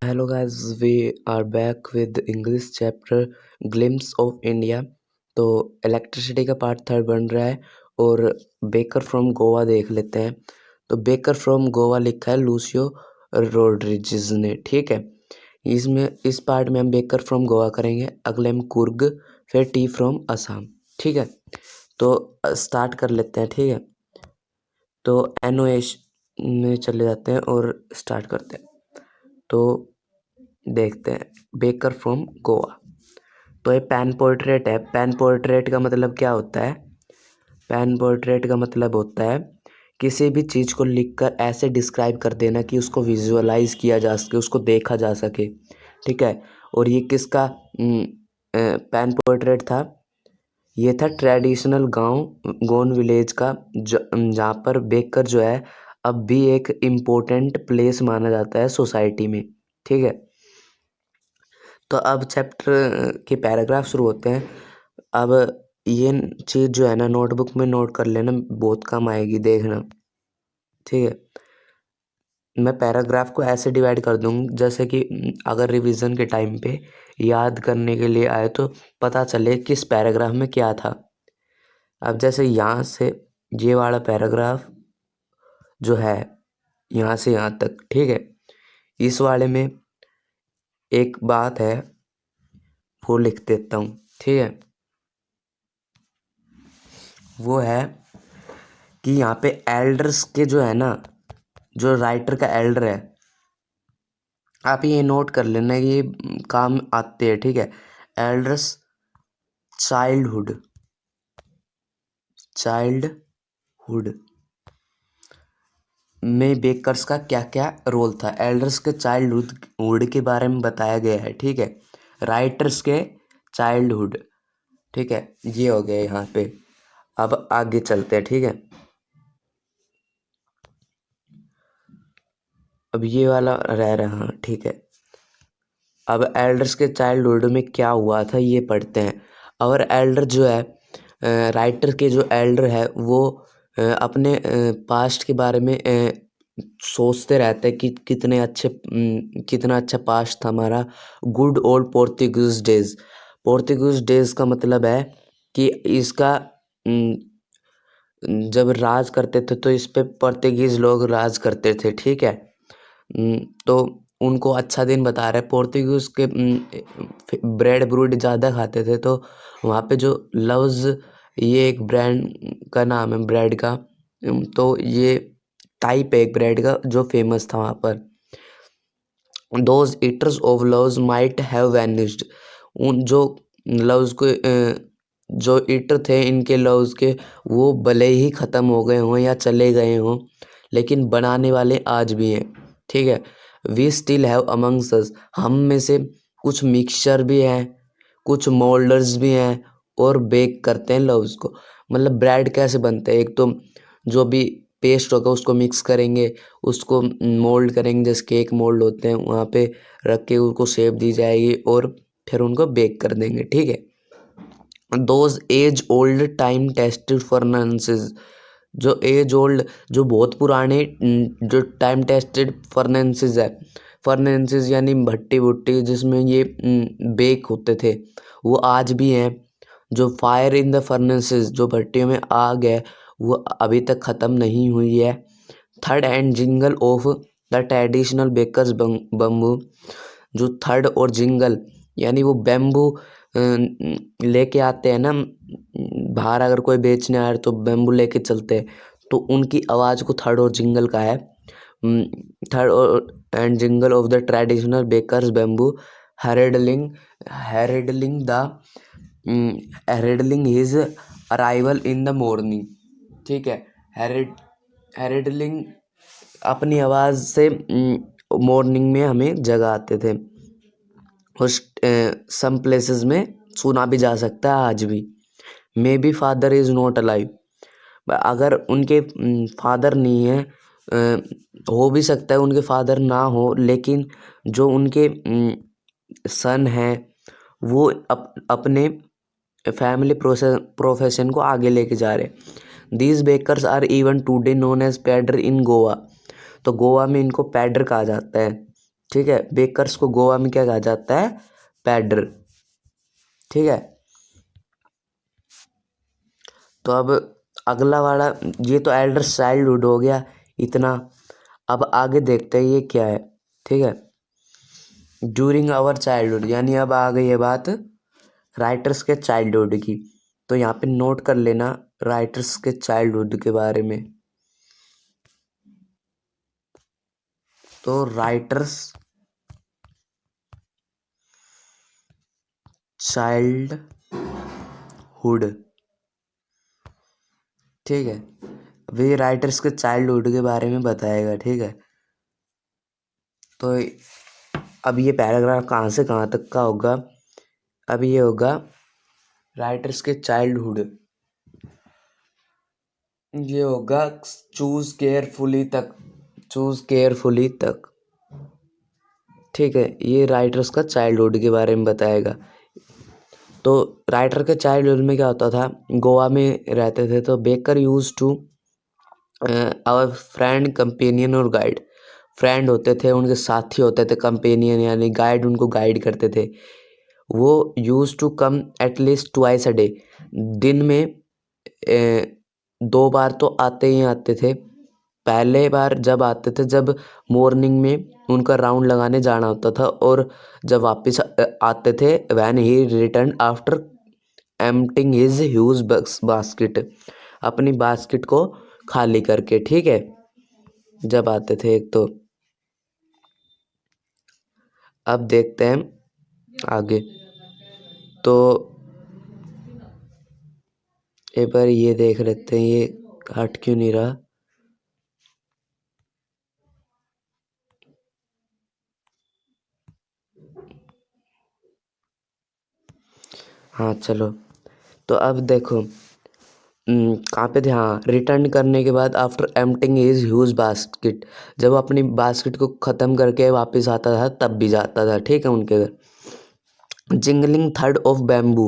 Hello guys, we are back with English chapter Glimpse of India। तो electricity का part 3 बन रहा है और बेकर फ्रॉम गोवा देख लेते हैं। तो बेकर फ्रॉम गोवा लिखा है लूसियो रोड्रिजेज ने, ठीक है। इस पार्ट में हम बेकर फ्रॉम गोवा करेंगे, अगले हम कुर्ग, फिर टी फ्रॉम असम, ठीक है। तो स्टार्ट कर लेते हैं, ठीक है। तो एनओएश में चले जाते हैं और स्टार्ट करते हैं। तो देखते हैं बेकर फ्रॉम गोवा। तो ये पेन पोर्ट्रेट है। पेन पोर्ट्रेट का मतलब क्या होता है? पेन पोर्ट्रेट का मतलब होता है किसी भी चीज़ को लिखकर ऐसे डिस्क्राइब कर देना कि उसको विजुअलाइज किया जा सके, उसको देखा जा सके, ठीक है। और ये किसका पेन पोर्ट्रेट था? ये था ट्रेडिशनल गांव गोंड विलेज का, जहाँ पर बेकर जो है अब भी एक इम्पोर्टेंट प्लेस माना जाता है सोसाइटी में, ठीक है। तो अब चैप्टर के पैराग्राफ शुरू होते हैं। अब ये चीज़ जो है ना नोटबुक में नोट कर लेना, बहुत काम आएगी, देखना, ठीक है। मैं पैराग्राफ को ऐसे डिवाइड कर दूँगा जैसे कि अगर रिवीजन के टाइम पे याद करने के लिए आए तो पता चले किस पैराग्राफ में क्या था। अब जैसे यहाँ से ये वाला पैराग्राफ जो है यहाँ से यहाँ तक, ठीक है। इस वाले में एक बात है वो लिख देता हूँ, ठीक है। वो है कि यहाँ पे एल्डर्स के जो है ना, जो राइटर का एल्डर है, आप ये नोट कर लेना कि ये काम आते हैं, ठीक है। एल्डर्स चाइल्डहुड में बेकर्स का क्या क्या रोल था। एल्डर्स के चाइल्डहुड के बारे में बताया गया है, ठीक है। राइटर्स के चाइल्डहुड, ठीक है। ये हो गया यहाँ पे। अब आगे चलते हैं, ठीक है। अब ये वाला रह रहा, ठीक है। अब एल्डर्स के चाइल्डहुड में क्या हुआ था ये पढ़ते हैं। और एल्डर जो है, राइटर के जो एल्डर है वो अपने पास्ट के बारे में सोचते रहते हैं कि कितना अच्छा पास्ट था हमारा। Good old Portuguese days. Portuguese days का मतलब है कि इसका जब राज करते थे तो इस पे पोर्तुगीज लोग राज करते थे, ठीक है। तो उनको अच्छा दिन बता रहे। पोर्तुगीज के ब्रेड ब्रूड ज़्यादा खाते थे, तो वहाँ पे जो लव्स, ये एक ब्रांड का नाम है ब्रेड का। तो ये टाइप है एक ब्रेड का जो फेमस था वहाँ पर। Those eaters of loves might have vanished. उन जो लव्स को जो ईटर थे इनके लव्स के, वो भले ही ख़त्म हो गए हों या चले गए हों, लेकिन बनाने वाले आज भी हैं, ठीक है। वी स्टिल हैव अमंग्स अस। हम में से कुछ मिक्सचर भी हैं, कुछ मोल्डर्स भी हैं और बेक करते हैं लव्स को। मतलब ब्रेड कैसे बनते हैं? एक तो जो भी पेस्ट होगा उसको मिक्स करेंगे, उसको मोल्ड करेंगे, जैसे केक मोल्ड होते हैं वहाँ पे रख के उसको शेप दी जाएगी और फिर उनको बेक कर देंगे, ठीक है। Those age old time tested furnaces. जो एज ओल्ड, जो बहुत पुराने जो टाइम टेस्टेड फर्नेंसेस है। फर्नेंसेस यानी भट्टी भुट्टी जिसमें ये बेक होते थे, वो आज भी हैं। जो फायर इन द फर्नेंसेस, जो भट्टियों में आग है, वो अभी तक ख़त्म नहीं हुई है। Third and jingle of the traditional bakers bamboo. जो थर्ड और जिंगल यानी वो बैम्बू लेके आते हैं ना, बाहर अगर कोई बेचने आ रहा है तो बैम्बू लेके चलते हैं, तो उनकी आवाज़ को थर्ड और जिंगल का है। थर्ड और and jingle of the traditional bakers bamboo heralding heralding the heralding his arrival in the morning, ठीक है। हेरेडलिंग अपनी आवाज़ से मॉर्निंग में हमें जगाते थे। उस सम प्लेसेस में सुना भी जा सकता है आज भी। May be father is not alive. अगर उनके फादर नहीं है, हो भी सकता है उनके फादर ना हो, लेकिन जो उनके सन हैं वो अपने फैमिली प्रोफेशन को आगे लेके जा रहे। These bakers are even today known as pader in Goa. तो गोवा में इनको पैडर कहा जाता है, ठीक है। बेकर्स को गोवा में क्या कहा जाता है? पैडर। ठीक है। तो अब अगला वाला, ये तो एल्डर चाइल्डहुड हो गया इतना। अब आगे देखते हैं ये क्या है। ठीक है। ड्यूरिंग आवर चाइल्डहुड, यानी अब आ गई है बात राइटर्स के चाइल्डहुड की। तो यहाँ पे नोट कर लेना राइटर्स के चाइल्डहुड के बारे में। तो राइटर्स चाइल्डहुड, ठीक है। वे राइटर्स के चाइल्डहुड के बारे में बताएगा। ठीक है। तो अब ये पैराग्राफ कहाँ से कहाँ तक का होगा? अब ये होगा राइटर्स के चाइल्डहुड, ये होगा चूज केयरफुली तक। चूज केयरफुली तक, ठीक है। ये राइटर्स का चाइल्डहुड के बारे में बताएगा। तो राइटर के चाइल्डहुड में क्या होता था? गोवा में रहते थे तो baker use to our friend companion और गाइड। फ्रेंड होते थे, उनके साथी होते थे, कंपेनियन यानी गाइड, उनको गाइड करते थे। वो use to come at least twice a day, दिन में 2 बार तो आते ही आते थे। पहले बार जब आते थे जब मॉर्निंग में उनका राउंड लगाने जाना होता था, और जब वापस आते थे when he return after emptying his huge basket, अपनी बास्केट को खाली करके। ठीक है। जब आते थे एक तो। अब देखते हैं आगे। तो एक बार ये देख लेते हैं, ये हट क्यों नहीं रहा? हाँ चलो। तो अब देखो कहाँ पे थे? हाँ, रिटर्न करने के बाद after emptying his huge basket, जब वो अपनी बास्केट को ख़त्म करके वापस आता था तब भी जाता था। ठीक है, उनके घर। जिंगलिंग थर्ड ऑफ बैम्बू,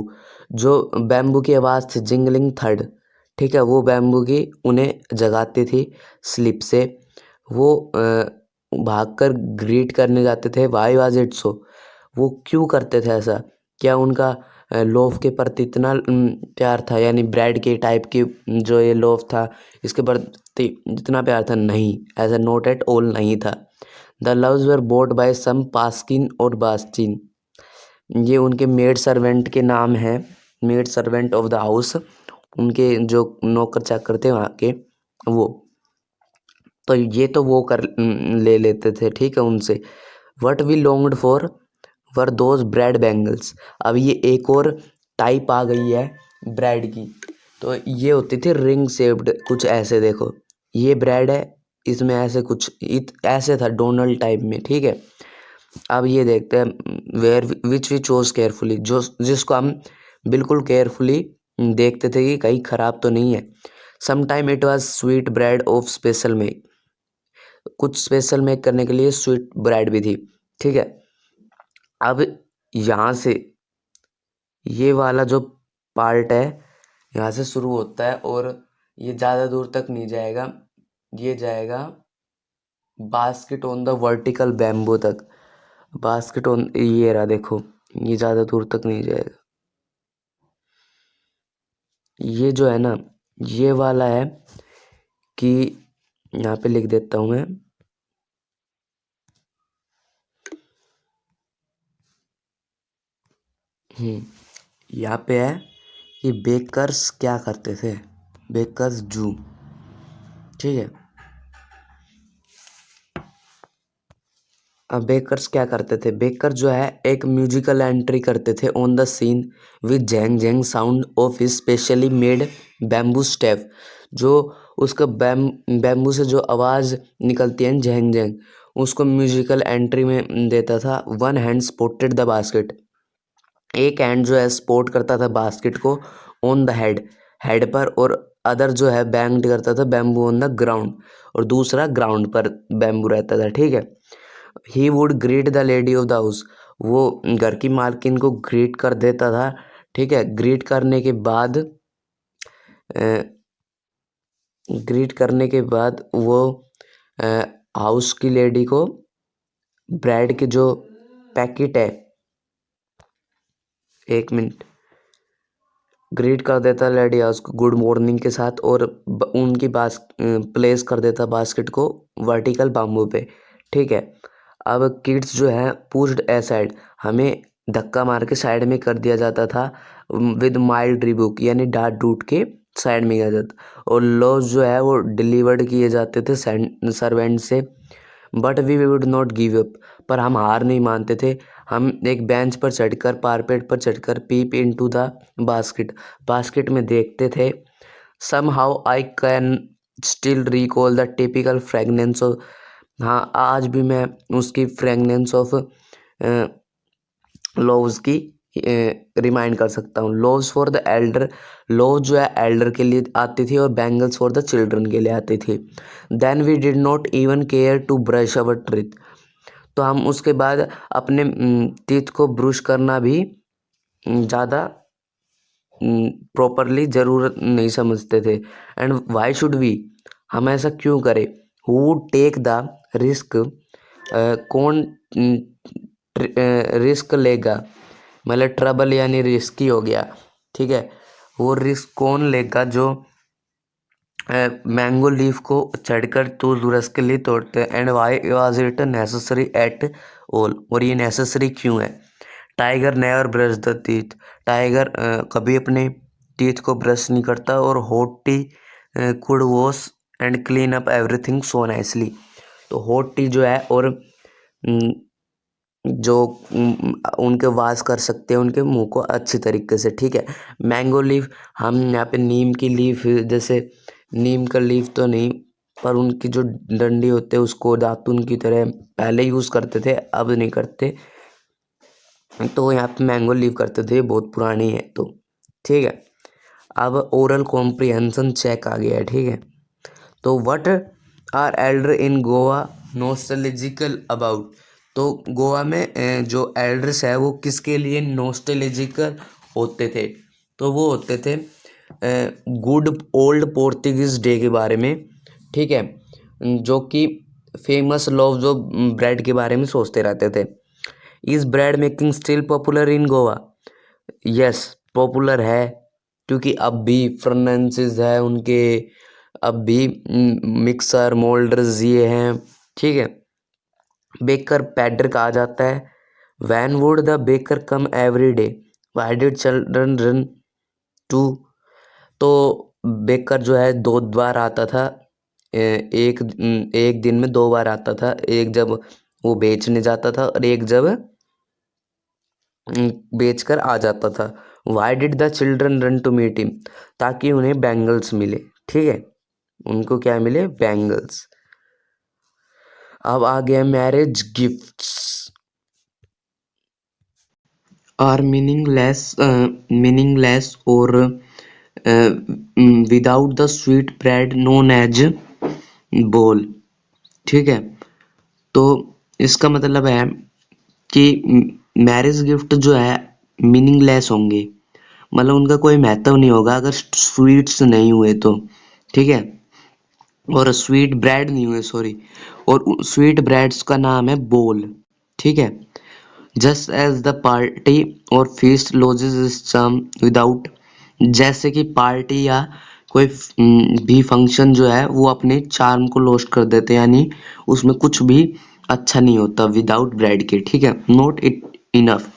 जो बैम्बू की आवाज़ थी जिंगलिंग थर्ड, ठीक है, वो बैम्बू की उन्हें जगाती थी स्लीप से। वो भागकर ग्रीट करने जाते थे। वाई वाज इट सो, वो क्यों करते थे ऐसा? क्या उनका लोफ के प्रति इतना प्यार था, यानी ब्रेड के टाइप की जो ये लोफ था इसके प्रति जितना प्यार था? नहीं, ऐसा नॉट एट ऑल नहीं था। The loaves were bought by some Paskin और बास्टिन, ये उनके मेड सर्वेंट के नाम है, maid servant of the house, उनके जो नौकर चाकर थे वहाँ के वो। तो ये तो वो कर ले लेते थे, ठीक है, उनसे। What we longed for were those bread bangles. अब ये एक और टाइप आ गई है ब्रेड की। तो ये होती थी रिंग शेप्ड, कुछ ऐसे देखो, ये ब्रेड है, इसमें ऐसे कुछ ऐसे था डोनल्ड टाइप में। ठीक है। अब ये देखते हैं where which we chose carefully, जो जिसको हम बिल्कुल केयरफुली देखते थे कि कहीं ख़राब तो नहीं है। Sometime it was sweet bread of special make, कुछ स्पेशल मेक करने के लिए स्वीट ब्रेड भी थी। ठीक है। अब यहाँ से ये वाला जो पार्ट है यहाँ से शुरू होता है और ये ज़्यादा दूर तक नहीं जाएगा, ये जाएगा basket on the vertical bamboo तक। बास्केट ऑन, ये रहा देखो, ये ज़्यादा दूर तक नहीं जाएगा। ये जो है ना, ये वाला है कि यहाँ पे लिख देता हूँ मैं। यहाँ पे है कि बेकर्स क्या करते थे, बेकर्स जू। ठीक है। अब बेकर्स क्या करते थे? बेकर जो है एक म्यूजिकल एंट्री करते थे on the scene with jang jang sound of his specially made bamboo step, जो उसका बैम्बू से जो आवाज़ निकलती है जैंग जैंग, उसको म्यूजिकल एंट्री में देता था। One hand supported the basket, एक हैंड जो है स्पोर्ट करता था बास्केट को ऑन द हेड, हेड पर, और अदर जो है बैंग्ड करता था बैम्बू ऑन द ग्राउंड, और दूसरा ग्राउंड पर बैम्बू रहता था। ठीक है। He would greet the lady of the house, वो घर की मालकिन को ग्रीट कर देता था। ठीक है। ग्रीट करने के बाद वो हाउस की लेडी को ब्रेड के जो पैकेट है, 1 मिनट, ग्रीट कर देता लेडी हाउस को गुड मॉर्निंग के साथ और उनकी प्लेस कर देता बास्केट को वर्टिकल बाम्बू पे, ठीक है। अब किड्स जो है पुश्ड असाइड, हमें धक्का मार के साइड में कर दिया जाता था विद माइल्ड रिबुक, यानी डांट डूट के साइड में किया जाता। और लॉज जो है वो डिलीवर्ड किए जाते थे सर्वेंट से। But we would not give up, पर हम हार नहीं मानते थे। हम एक बेंच पर चढ़कर, पारपेट पर चढ़कर पीप इनटू द बास्केट में देखते थे। Somehow I can still recall the typical fragrance of, हाँ आज भी मैं उसकी फ्रेगनेंस ऑफ लोव्स की रिमाइंड कर सकता हूँ। Loaves for the elder, loaf जो है एल्डर के लिए आती थी और बैंगल्स फॉर द चिल्ड्रन के लिए आती थी। Then we did not even care to brush our teeth, तो हम उसके बाद अपने टीथ को ब्रश करना भी ज़्यादा प्रॉपरली ज़रूरत नहीं समझते थे। एंड वाई शुड वी, हम ऐसा क्यों करें। Who would take the risk, कौन रिस्क लेगा, मतलब ट्रबल यानी रिस्की हो गया, ठीक है। वो रिस्क कौन लेगा जो मैंगो लीफ को चढ़कर तो दुरस के लिए तोड़ते हैं। And why was it necessary at all, और ये नेसेसरी क्यों है। Tiger never brush the teeth, tiger कभी अपने टीथ को ब्रश नहीं करता। और होटी could wash and clean up everything so nicely, तो होटी जो है और जो उनके वाश कर सकते हैं उनके मुंह को अच्छी तरीके से, ठीक है। मैंगो लीफ, हम यहाँ पे नीम की लीफ, जैसे नीम का लीफ तो नहीं, पर उनकी जो डंडी होते हैं उसको दातुन की तरह पहले यूज़ करते थे, अब नहीं करते। तो यहाँ पे मैंगो लीफ करते थे, बहुत पुरानी है तो, ठीक है। अब ओरल कॉम्प्रिहेंशन चेक आ गया है, ठीक है। तो what are elder in Goa nostalgical about, तो गोवा में जो एल्डर्स है वो किसके लिए नॉस्टैल्जिकल होते थे, तो वो होते थे गुड ओल्ड पोर्तुगीज डे के बारे में, ठीक है। जो कि फेमस लव जो ब्रेड के बारे में सोचते रहते थे। Is bread making still popular in Goa, yes popular है, क्योंकि अब भी फर्नेंसेस है उनके, अब भी मिक्सर मोल्डर्स ये हैं, ठीक है। बेकर पैडर कहा जाता है। When would the baker come every day, why did children run to, तो बेकर जो है 2 बार आता था, एक दिन में 2 बार आता था, एक जब वो बेचने जाता था और एक जब बेचकर आ जाता था। Why did the children run to meet him, ताकि उन्हें बैंगल्स मिले, ठीक है, उनको क्या मिले, बैंगल्स। अब आ गया मैरिज गिफ्ट्स आर मीनिंगलेस और without the sweet bread known as bol, ठीक है। तो इसका मतलब है कि मैरिज गिफ्ट जो है मीनिंगलेस होंगे, मतलब उनका कोई महत्व नहीं होगा अगर स्वीट्स नहीं हुए तो, ठीक है। और स्वीट ब्रेड नहीं हुए, सॉरी, और स्वीट ब्रेड्स का नाम है बोल, ठीक है। जस्ट एज द पार्टी और feast lodges is charm without, जैसे कि पार्टी या कोई भी फंक्शन जो है वो अपने चार्म को लॉस्ट कर देते हैं, यानी उसमें कुछ भी अच्छा नहीं होता विदाउट ब्रेड के, ठीक है। Not it enough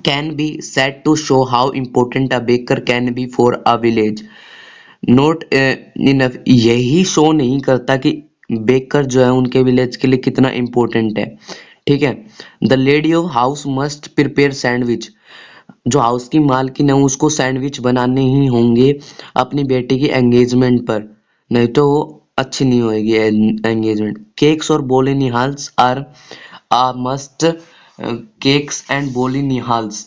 can be said to show how important a baker can be for a village, not enough, यही शो नहीं करता कि बेकर जो है उनके विलेज के लिए कितना इम्पोर्टेंट है, ठीक है। The lady of house must prepare sandwich, जो हाउस की मालकिन है उसको सैंडविच बनाने ही होंगे अपनी बेटी की एंगेजमेंट पर, नहीं तो वो अच्छी नहीं होएगी एंगेजमेंट। केक्स और बोले निहाल्स are a must, cakes and बोली निहाल्स,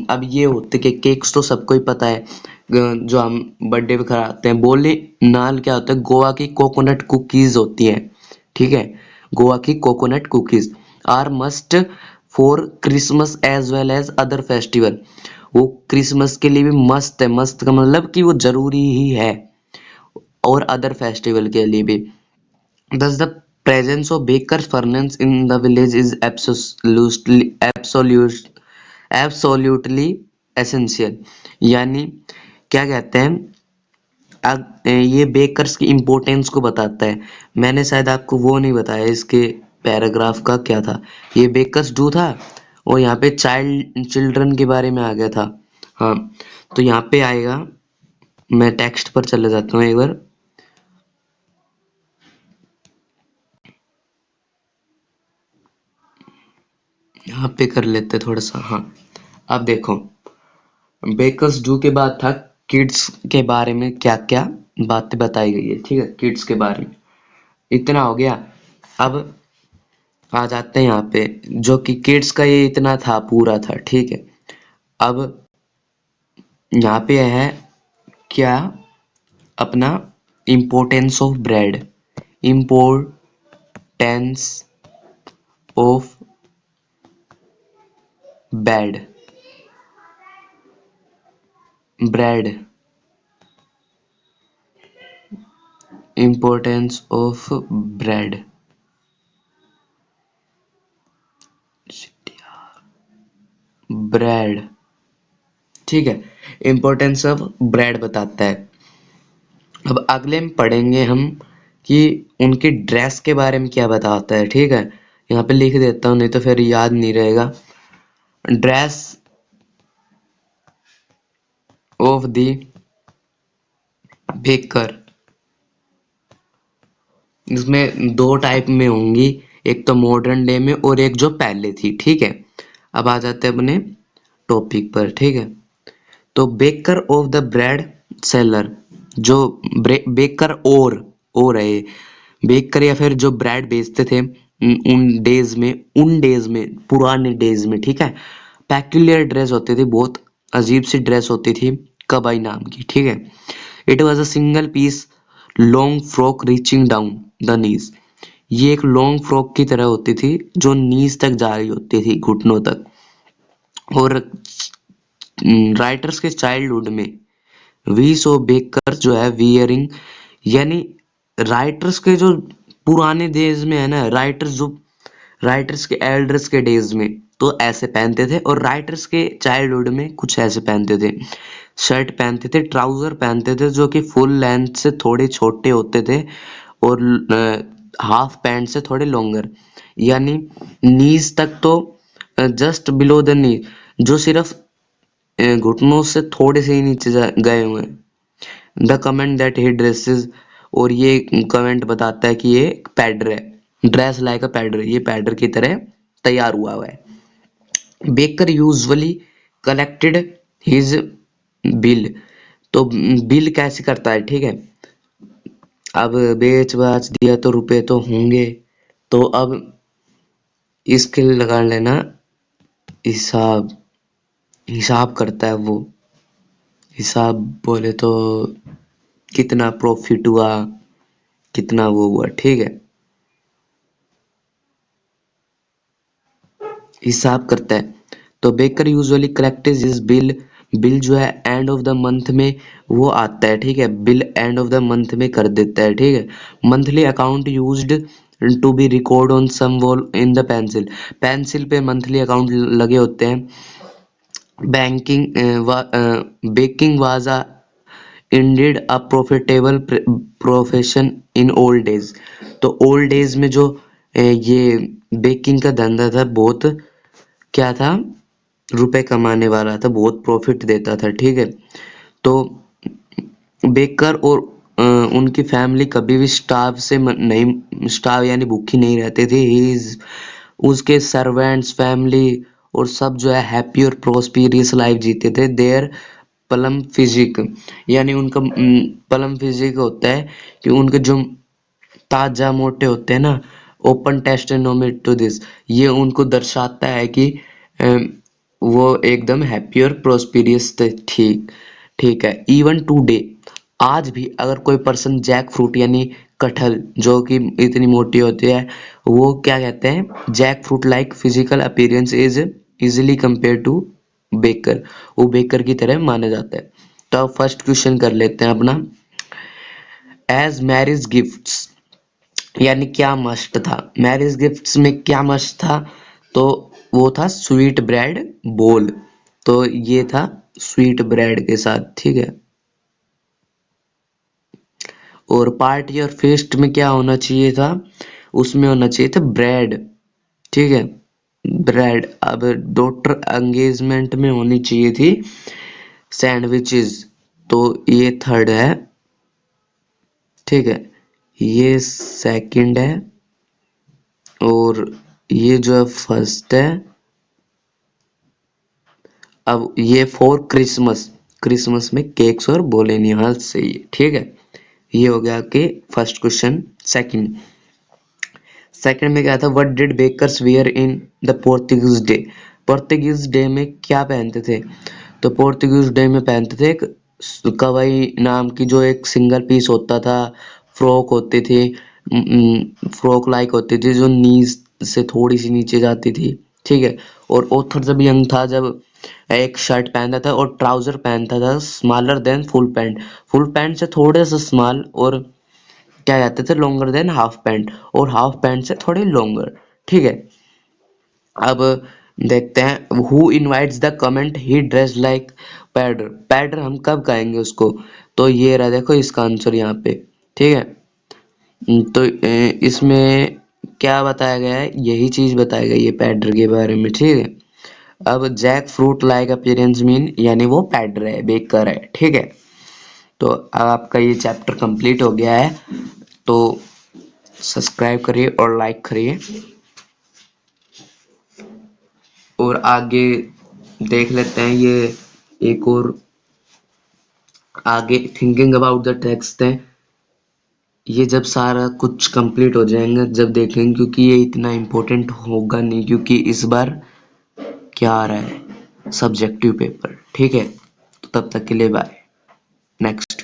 अब ये होते कि केक्स तो सबको ही पता है, जो हम बर्थडे पे खाते हैं। बोले नाल क्या होता है, गोवा की कोकोनट कुकीज होती हैं, ठीक है, गोवा की coconut cookies are must for Christmas as well as other festival, वो क्रिसमस के लिए भी मस्त है, मस्त का मतलब कि वो जरूरी ही है, और अदर फेस्टिवल के लिए भी। दस the presence of baker's furnace in the village is absolutely essential। यानी क्या कहते हैं, ये बेकर्स की इम्पोर्टेंस को बताता है। मैंने शायद आपको वो नहीं बताया, इसके पैराग्राफ का क्या था। ये बेकर्स डू था और यहाँ पे चिल्ड्रन के बारे में आ गया था। हाँ, तो यहाँ पे आएगा, मैं टेक्स्ट पर चले जाता हूँ एक बार। यहाँ पे कर लेते थोड़ा सा। हाँ, अब देखो, बेकर्स डू के बाद था किड्स के बारे में क्या क्या बातें बताई गई है। ठीक है, किड्स के बारे में इतना हो गया। अब आ जाते हैं यहाँ पे, जो कि किड्स का ये इतना था, पूरा था। ठीक है, अब यहाँ पे है क्या, अपना importance of bread, importance of bread, importance of bread, bread. ठीक है, इम्पोर्टेंस ऑफ ब्रेड बताता है। अब अगले में पढ़ेंगे हम कि उनकी ड्रेस के बारे में क्या बताता है। ठीक है, यहाँ पे लिख देता हूँ, नहीं तो फिर याद नहीं रहेगा। ड्रेस ऑफ द बेकर, इसमें दो टाइप में होंगी, एक तो मॉडर्न डे में और एक जो पहले थी। ठीक है, अब आ जाते हैं अपने टॉपिक पर। ठीक है, तो baker of the bread seller, जो बेकर और है, बेकर या फिर जो ब्रेड बेचते थे उन डेज में पुराने डेज में। ठीक है, पैक्यूलियर ड्रेस होती थी, बहुत अजीब सी ड्रेस होती थी, कबाई नाम की। ठीक है, it was a single piece long frock reaching down the knees, ये एक लॉन्ग फ्रॉक की तरह होती थी जो नीज तक जा रही होती थी, घुटनों तक। और राइटर्स के चाइल्डहुड में वी सो बेकर जो है वियरिंग, यानी राइटर्स के जो पुराने डेज में है ना, राइटर्स के एल्डर्स के डेज में तो ऐसे पहनते थे, और राइटर्स के चाइल्डहुड में कुछ ऐसे पहनते थे। शर्ट पहनते थे, ट्राउजर पहनते थे जो कि फुल लेंथ से थोड़े छोटे होते थे, और हाफ पैंट से थोड़े लॉन्गर, यानी नीज तक तो जस्ट बिलो द नी, जो सिर्फ घुटनों से थोड़े से ही नीचे गए हुए हैं। The comment that he dresses, और ये कमेंट बताता है कि ये पैडर है, ड्रेस लाइक अ पैडर, ये पैडर की तरह तैयार हुआ है। Baker usually collected his bill, तो बिल कैसे करता है। ठीक है, अब बेच बाच दिया तो रुपए तो होंगे, तो अब इसके लगा लेना हिसाब, हिसाब करता है वो। हिसाब बोले तो कितना प्रॉफिट हुआ, कितना वो हुआ। ठीक है, हिसाब करता है। तो baker usually collect his bill, bill जो है एंड ऑफ द मंथ में वो आता है। ठीक है, bill end of the month में कर देता है। ठीक है, monthly account used to be record on some wall in the pencil, pencil पे मंथली अकाउंट लगे होते हैं। Banking baking was a indeed a profitable profession in old days, तो ओल्ड डेज में जो ये बेकिंग का धंधा था, बहुत क्या था, रुपए कमाने वाला था, बहुत प्रॉफिट देता था। ठीक है, तो बेकर और उनकी फैमिली कभी भी नहीं स्टाव यानी भूखी नहीं रहते थे। उसके सर्वेंट्स, फैमिली और सब जो है हैप्पी और प्रोस्पिरियस लाइफ जीते थे। देयर प्लम फिजिक, यानी उनका प्लम फिजिक होता है कि उनके जो ताजा मोटे होते हैं ना, ओपन टेस्टिमोनी टू दिस, ये उनको दर्शाता है कि वो एकदम हैप्पी और प्रोस्पिरियस थे। ठीक ठीक है, इवन टुडे, आज भी अगर कोई पर्सन जैक फ्रूट यानी कटहल जो कि इतनी मोटी होती है, वो क्या कहते हैं, jackfruit like physical appearance is easily compare to baker, वो बेकर की तरह माना जाता है। तो अब फर्स्ट क्वेश्चन कर लेते हैं अपना, एज मैरिज गिफ्ट्स यानी क्या मस्ट था, मैरिज गिफ्ट्स में क्या मस्ट था, तो वो था स्वीट ब्रेड बोल। तो ये था स्वीट ब्रेड के साथ, ठीक है। और पार्टी और फेस्ट में क्या होना चाहिए था, उसमें होना चाहिए था ब्रेड, ठीक है, ब्रेड। अब डॉटर एंगेजमेंट में होनी चाहिए थी सैंडविचेस, तो ये थर्ड है, ठीक है, ये सेकंड है, और ये जो है फर्स्ट है। अब ये फॉर क्रिसमस, क्रिसमस में केक्स और बोले नहीं, हाँ सही है, ठीक है। ये हो गया कि फर्स्ट क्वेश्चन। सेकंड, सेकंड में क्या था, what did bakers wear in the Portuguese day, Portuguese day में क्या पहनते थे, तो पोर्तुगीज डे में पहनते थे एक कवाई नाम की जो एक सिंगल पीस होता था, फ्रॉक होती थी, फ्रॉक लाइक होती थी जो नीज से थोड़ी सी नीचे जाती थी, ठीक है। और ऑथर जब यंग था, जब एक शर्ट पहनता था और ट्राउजर पहनता था smaller than full pant, full pant से थोड़े से स्मॉल, और क्या कहते थे लॉन्गर देन हाफ पैंट, और हाफ पैंट से थोड़े लॉन्गर, ठीक है। अब देखते हैं, who invites the comment he dress like pader, pader हम कब कहेंगे उसको, तो ये रहा देखो इसका आंसर यहाँ पे, ठीक है। तो इसमें क्या बताया गया है, यही चीज बताई गई है पैडर के बारे में, ठीक है। अब jackfruit like appearance mean, यानी वो पैडर है, बेकर है, ठीक है। तो अब आपका ये चैप्टर कंप्लीट हो गया है, तो सब्सक्राइब करिए और लाइक करिए, और आगे देख लेते हैं ये एक और, आगे थिंकिंग अबाउट द टेक्स्ट है, ये जब सारा कुछ कंप्लीट हो जाएगा जब देखेंगे, क्योंकि ये इतना इम्पोर्टेंट होगा नहीं, क्योंकि इस बार क्या आ रहा है, सब्जेक्टिव पेपर, ठीक है। तो तब तक के लिए बाय, नेक्स्ट